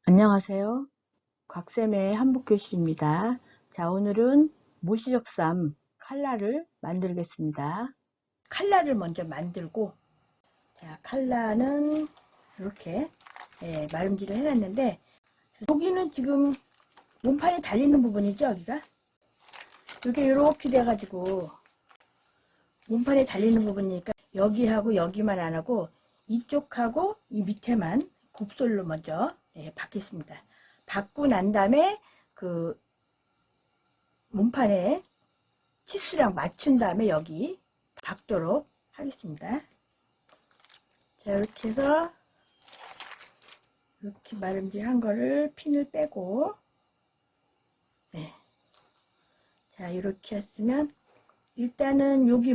안녕하세요. 곽쌤의 한국교실입니다. 자, 오늘은 모시적삼 칼라를 만들겠습니다. 칼라를 먼저 만들고, 자, 칼라는 이렇게 마름질을 해놨는데, 여기는 지금 몸판에 달리는 부분이죠, 여기가. 이게 이렇게 돼가지고 몸판에 달리는 부분이니까 여기하고 여기만 안 하고 이쪽하고 이 밑에만 곱솔로 먼저 받겠습니다. 받고 난 다음에 그 몸판에 치수랑 맞춘 다음에 여기 박도록 하겠습니다. 자, 이렇게 해서 이렇게 마름질 한 거를 핀을 빼고, 네. 자, 이렇게 했으면 일단은 여기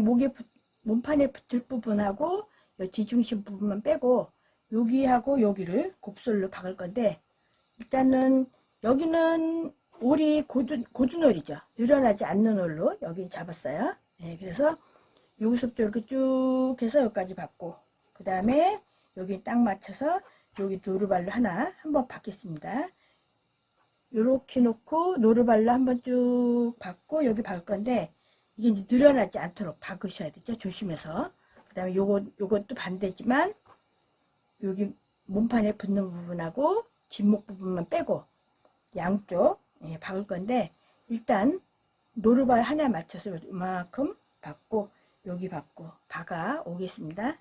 몸판에 붙을 부분하고 이 뒤중심 부분만 빼고 여기하고 여기를 곱솔로 박을 건데, 일단은 여기는 올이 고두놀이죠. 늘어나지 않는 올로 여기 잡았어요. 네, 그래서 여기서부터 이렇게 쭉 해서 여기까지 박고, 그 다음에 여기 딱 맞춰서 여기 노루발로 한번 박겠습니다. 요렇게 놓고 노루발로 한번 쭉 박고 여기 박을 건데, 이게 이제 늘어나지 않도록 박으셔야 되죠. 조심해서. 그 다음에 요것도 반대지만 여기 몸판에 붙는 부분하고 뒷목 부분만 빼고 양쪽 박을 건데, 일단 노루발 하나 맞춰서 이만큼 박고 여기 박고 박아 오겠습니다.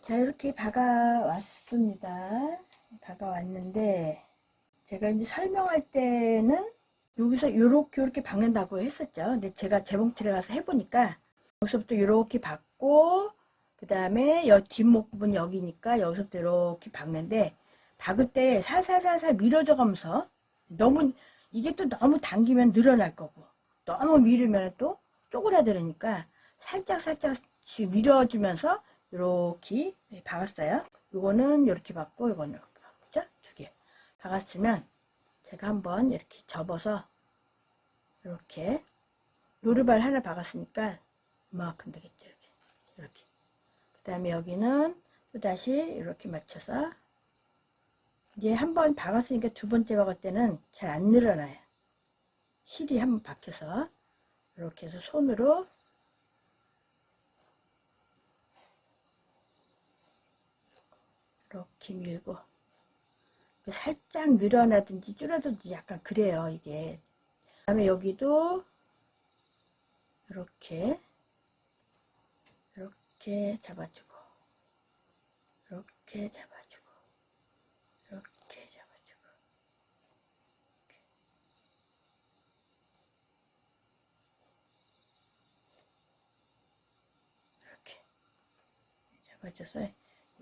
자, 이렇게 박아 왔습니다. 박아 왔는데, 제가 이제 설명할 때는 여기서 이렇게 박는다고 했었죠. 근데 제가 재봉틀에 가서 해보니까 여기서부터 이렇게 박고, 그 다음에 여 뒷목 부분 여기니까 여기서부터 이렇게 박는데, 박을 때 살살살살 밀어줘 가면서, 이게 또 너무 당기면 늘어날 거고, 너무 밀으면 또 쪼그라들으니까 살짝 밀어주면서 이렇게 박았어요. 이거는 이렇게 박고 이거는 이렇게 박죠. 두 개 박았으면 제가 한번 이렇게 접어서 이렇게 노루발 하나 박았으니까 이만큼 되겠죠. 이렇게. 그 다음에 여기는 또 다시 이렇게 맞춰서, 이제 한번 박았으니까 두 번째 박을 때는 잘 안 늘어나요. 실이 한번 박혀서 이렇게 해서 손으로 이렇게 밀고, 살짝 늘어나든지 줄어든지 약간 그래요, 이게. 그 다음에 여기도 이렇게 잡아주고, 이렇게 잡아주고, 이렇게 잡아주고, 이렇게 잡아줘서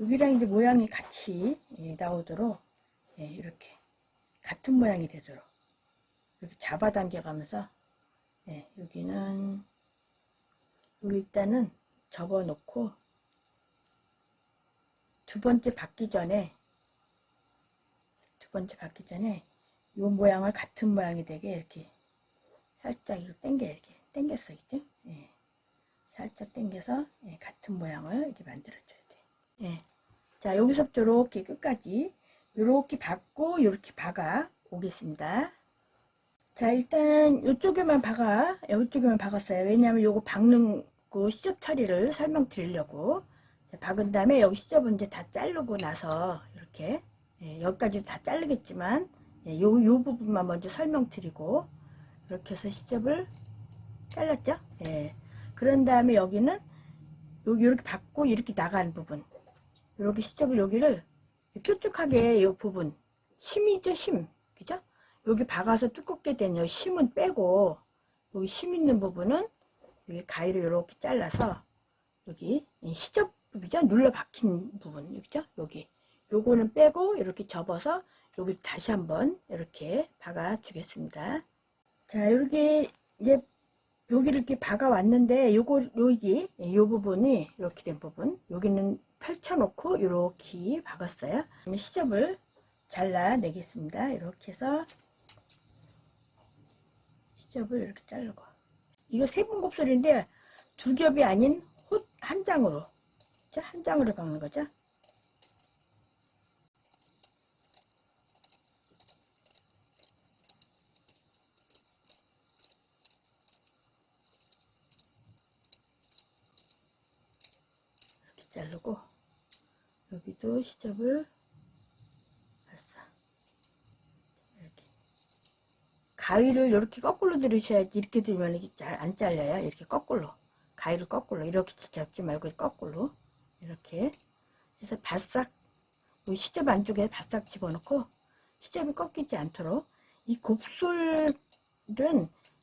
여기랑 이제 모양이 같이 나오도록 이렇게 같은 모양이 되도록 이렇게 잡아당겨 가면서, 여기는 여기 일단은 접어 놓고 두 번째 박기 전에 이 모양을 같은 모양이 되게 이렇게 살짝 이거 이렇게 당겼어, 있죠? 살짝 당겨서 같은 모양을 이렇게 만들어줘야 돼. 자, 여기서부터 이렇게 끝까지 이렇게 박고 이렇게 박아 오겠습니다. 자, 일단 이쪽에만 박았어요. 왜냐하면 요거 박는 그 시접 처리를 설명드리려고. 자, 박은 다음에 여기 시접은 이제 다 자르고 나서 이렇게 여기까지 다 자르겠지만 요 부분만 먼저 설명드리고, 이렇게 해서 시접을 잘랐죠. 그런 다음에 여기는 여기 이렇게 박고 이렇게 나간 부분, 이렇게 시접을 여기를 뾰족하게 이 부분 심이죠, 심. 그죠? 여기 박아서 두껍게 된 이 심은 빼고, 여기 심 있는 부분은 여기 가위로 이렇게 잘라서 여기 시접 부분이죠, 눌러 박힌 부분, 여기죠, 여기 요거는 빼고 이렇게 접어서 여기 다시 한번 이렇게 박아 주겠습니다. 자, 이렇게 이제 여기를 이렇게 박아 왔는데, 여기 요 부분이 이렇게 된 부분, 여기는 펼쳐놓고 이렇게 박았어요. 시접을 잘라 내겠습니다. 이렇게 해서 시접을 이렇게 자르고, 이거 세분 곱슬인데 두 겹이 아닌 한 장으로, 한 장으로 박는 거죠. 자르고 여기도 시접을 봤어. 이렇게 가위를 이렇게 거꾸로 들으셔야지. 이렇게 들면 이게 잘 안 잘려요. 이렇게 거꾸로 가위를 거꾸로 이렇게 잡지 말고 거꾸로 이렇게 해서 바싹 이 시접 안쪽에 바싹 집어넣고 시접이 꺾이지 않도록. 이 곱솔은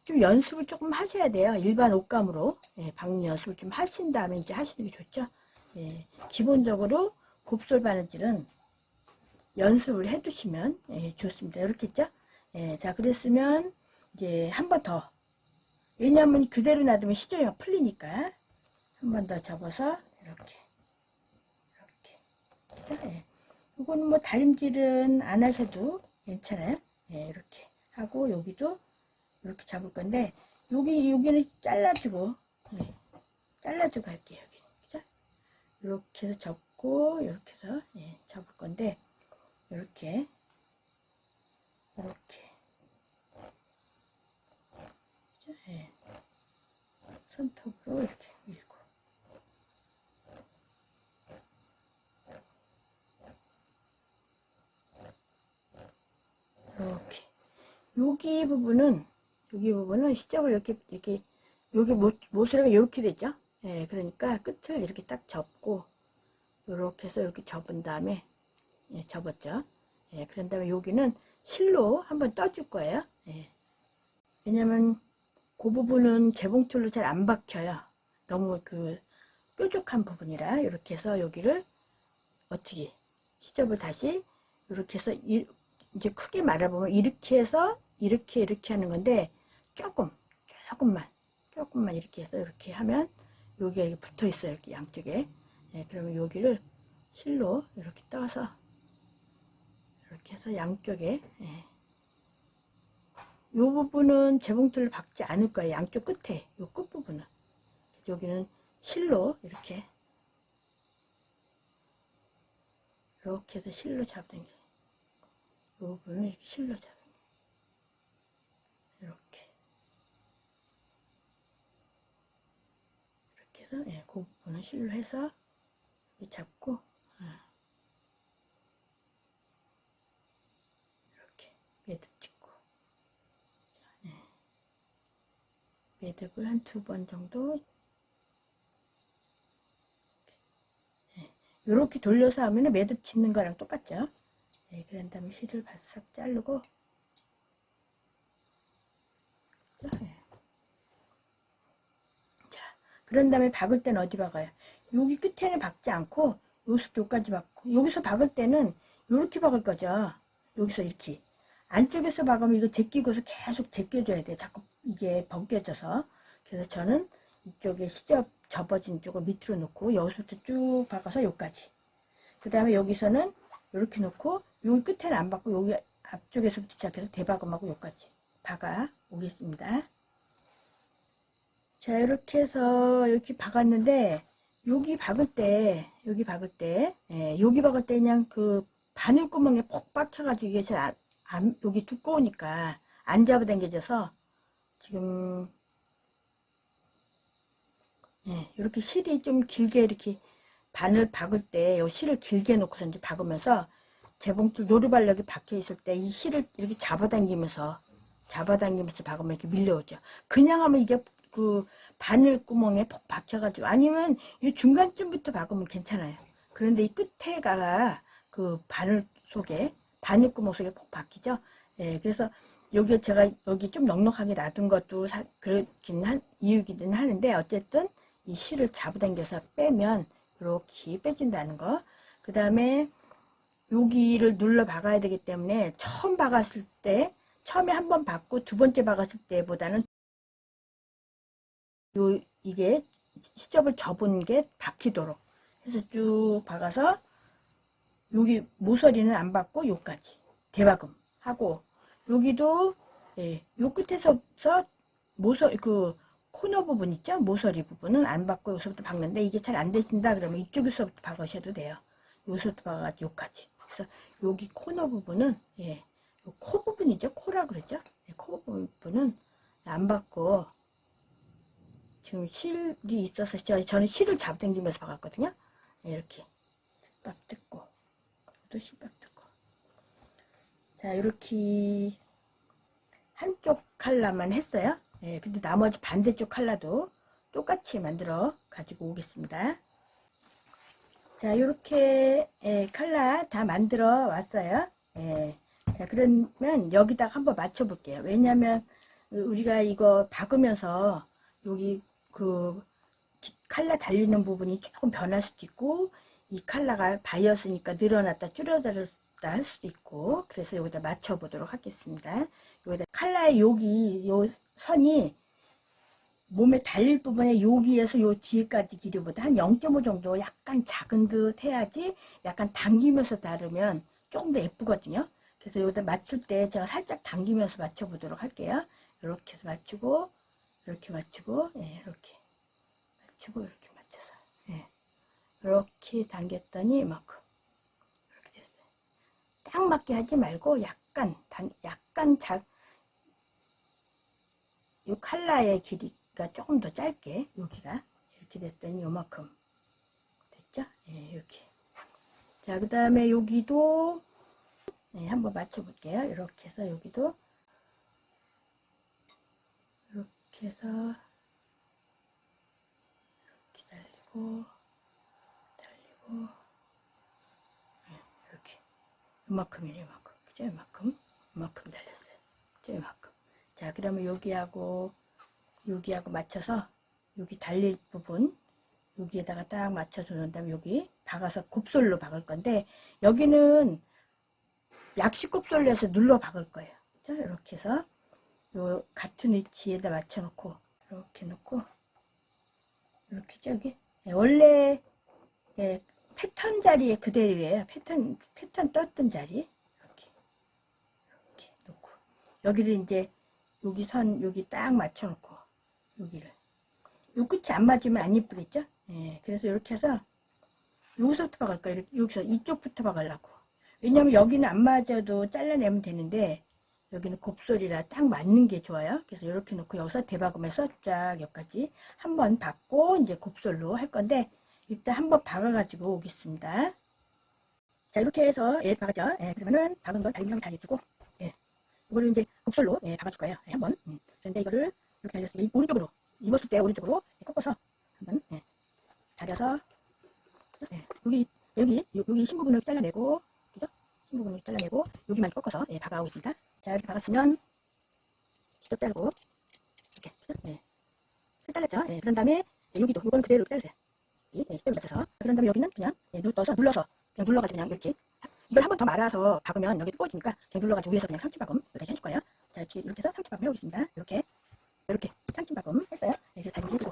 좀 연습을 조금 하셔야 돼요. 일반 옷감으로 박는 연습을 좀 하신 다음에 이제 하시는 게 좋죠. 기본적으로 곱솔 바느질은 연습을 해 두시면 좋습니다. 이렇게 했죠. 자, 그랬으면 이제 한 번 더, 왜냐하면 그대로 놔두면 시접이 풀리니까 한 번 더 접어서 이렇게 그죠? 이거는 뭐 다림질은 안 하셔도 괜찮아요. 이렇게 하고 여기도 이렇게 잡을 건데 여기는 잘라주고 잘라주고 할게요. 여기 그죠? 이렇게 해서 접고 이렇게 해서 접을 건데 이렇게 그죠? 손톱으로 이렇게 밀고 이렇게 여기 부분은 시접을 이렇게 여기 모서리가 이렇게 되죠. 그러니까 끝을 이렇게 딱 접고 이렇게 해서 이렇게 접은 다음에 접었죠. 그런 다음에 여기는 실로 한번 떠줄 거예요. 왜냐면 그 부분은 재봉틀로 잘 안 박혀요. 너무 그 뾰족한 부분이라 이렇게 해서 여기를 어떻게 시접을 다시 이렇게 해서 이제 크게 말해보면 이렇게 해서 이렇게 하는 건데 조금만 이렇게 해서 이렇게 하면 여기가 붙어 있어요. 이렇게 양쪽에. 그러면 여기를 실로 이렇게 떠서 이렇게 해서 양쪽에 이 부분은 재봉틀을 박지 않을 거예요. 양쪽 끝에 이 끝부분은 여기는 실로 이렇게 해서 실로 잡는 게 이 부분을 이렇게 실로 잡는 게 이렇게 해서 그 부분을 실로 해서 잡고 이렇게 매듭 찍고 매듭을 한 2번 정도 이렇게 돌려서 하면 매듭 짓는 거랑 똑같죠. 그런 다음에 실을 바싹 자르고 자, 그런 다음에 박을 때는 어디 박아요? 여기 끝에는 박지 않고 여기까지 박고 여기서 박을 때는 이렇게 박을 거죠. 여기서 이렇게 안쪽에서 박으면 이거 제끼고서 계속 제껴줘야 돼요. 자꾸 이게 벗겨져서. 그래서 저는 이쪽에 시접 접어진 쪽을 밑으로 놓고 여기서부터 쭉 박아서 여기까지. 그 다음에 여기서는 이렇게 놓고 여기 끝에는 안 박고 여기 앞쪽에서부터 시작해서 대박음하고 여기까지 박아 오겠습니다. 자, 이렇게 해서 이렇게 박았는데 여기 박을 때 여기 박을 때 그냥 그 바늘구멍에 폭 박혀가지고 이게 잘 여기 두꺼우니까 안 잡아당겨져서 지금 이렇게 실이 좀 길게 이렇게 바늘 박을 때 이 실을 길게 놓고서 이제 박으면서 재봉틀 노루발력이 박혀 있을 때 이 실을 이렇게 잡아당기면서 박으면 이렇게 밀려오죠. 그냥 하면 이게 그 바늘 구멍에 폭 박혀가지고 아니면 이 중간쯤부터 박으면 괜찮아요. 그런데 이 끝에가 그 바늘 구멍 속에 폭 박히죠. 그래서 여기 제가 여기 좀 넉넉하게 놔둔 것도 그렇긴 한 이유기는 하는데 어쨌든 이 실을 잡아당겨서 빼면 이렇게 빼진다는 거. 그 다음에 여기를 눌러 박아야 되기 때문에 처음에 한 번 박고 두 번째 박았을 때보다는 이게 시접을 접은 게 박히도록 해서 쭉 박아서 여기 모서리는 안 박고 요까지 대박음 하고 여기도 요 끝에서 그 코너 부분 있죠? 모서리 부분은 안 박고 여기서부터 박는데 이게 잘 안 되신다 그러면 이쪽에서부터 박으셔도 돼요. 여기서부터 박아가지고 여기까지. 그래서 여기 코너 부분은 코 부분이죠. 코라 그랬죠? 코 부분은 안 박고 지금 실이 있어서 저는 실을 잡아당기면서 박았거든요. 이렇게 실밥 뜯고, 또 실밥 뜯고. 자, 이렇게 한쪽 컬러만 했어요. 예, 근데 나머지 반대쪽 컬러도 똑같이 만들어 가지고 오겠습니다. 자, 이렇게 컬러 다 만들어 왔어요. 예. 자, 그러면 여기다가 한번 맞춰 볼게요. 왜냐면 우리가 이거 박으면서 여기 그 컬러 달리는 부분이 조금 변할 수도 있고, 이 컬러가 바이어스니까 늘어났다 줄어들었다 할 수도 있고, 그래서 여기다 맞춰 보도록 하겠습니다. 여기다 컬러의 여기 요 선이 몸에 달릴 부분에 여기에서 요 뒤에까지 길이보다 한 0.5 정도 약간 작은 듯 해야지, 약간 당기면서 다르면 조금 더 예쁘거든요. 그래서 여기다 맞출 때 제가 살짝 당기면서 맞춰 보도록 할게요. 이렇게 해서 맞추고, 이렇게 맞추고, 예, 이렇게 맞추고, 이렇게 맞춰서, 예, 이렇게 당겼더니 이만큼 이렇게 됐어요. 딱 맞게 하지 말고 약간 요 컬러의 길이가 조금 더 짧게, 여기가 이렇게 됐더니 요만큼 됐죠? 예, 이렇게. 자, 그 다음에 여기도 한번 맞춰 볼게요. 이렇게 해서 여기도 이렇게 해서 이렇게 달리고 이렇게 이만큼이네, 이만큼. 그죠? 이만큼 달렸어요. 그죠? 이만큼. 자, 그러면 여기하고 맞춰서 여기 달릴 부분 여기에다가 딱 맞춰서 놓은 다음에 여기 박아서 곱솔로 박을 건데, 여기는 약식 곱솔로 해서 눌러 박을 거예요. 자, 이렇게 해서 요 같은 위치에다 맞춰 놓고 이렇게 놓고 이렇게 저기 원래 패턴 자리에 그대로예요. 패턴 떴던 자리 이렇게 놓고, 여기를 이제 여기 선 여기 딱 맞춰 놓고, 여기를 요 끝이 안 맞으면 안 예쁘겠죠? 예, 그래서 이렇게 해서 여기서부터 박을 거예요. 이렇게, 여기서 이쪽부터 박으려고. 왜냐면 여기는 안 맞아도 잘라내면 되는데 여기는 곱솔이라 딱 맞는 게 좋아요. 그래서 이렇게 놓고 여기서 대박으면서 쫙 여기까지 한번 박고 이제 곱솔로 할 건데, 일단 한번 박아가지고 오겠습니다. 자, 이렇게 해서 박았죠. 그러면은 박은 걸 달리면 달려주고, 이거를 이제 곱솔로 박아줄 거예요. 한번. 그런데 이거를 이렇게 달렸어요. 오른쪽으로 입었을 때 오른쪽으로 꺾어서 한번 다려서, 여기 신 부분을 잘라내고, 그죠? 신 부분을 잘라내고 여기만 꺾어서 박아오겠습니다. 자, 이렇게 박았으면 직접 자르고 이렇게, 그죠? 실 잘랐죠? 그런 다음에 여기도 이건 그대로 자르세요. 시점을 맞춰서. 그런 다음에 여기는 그냥 눌러서 그냥 눌러가지고 그냥 이렇게, 이걸 한 번 더 말아서 박으면 여기 뜨거워지니까 그냥 눌러가지고 위에서 그냥 상치박음 이렇게 해줄 거예요. 자, 이렇게 해서 상치박음 해보겠습니다. 이렇게 상치박음 했어요. 이렇게 다시 해주고,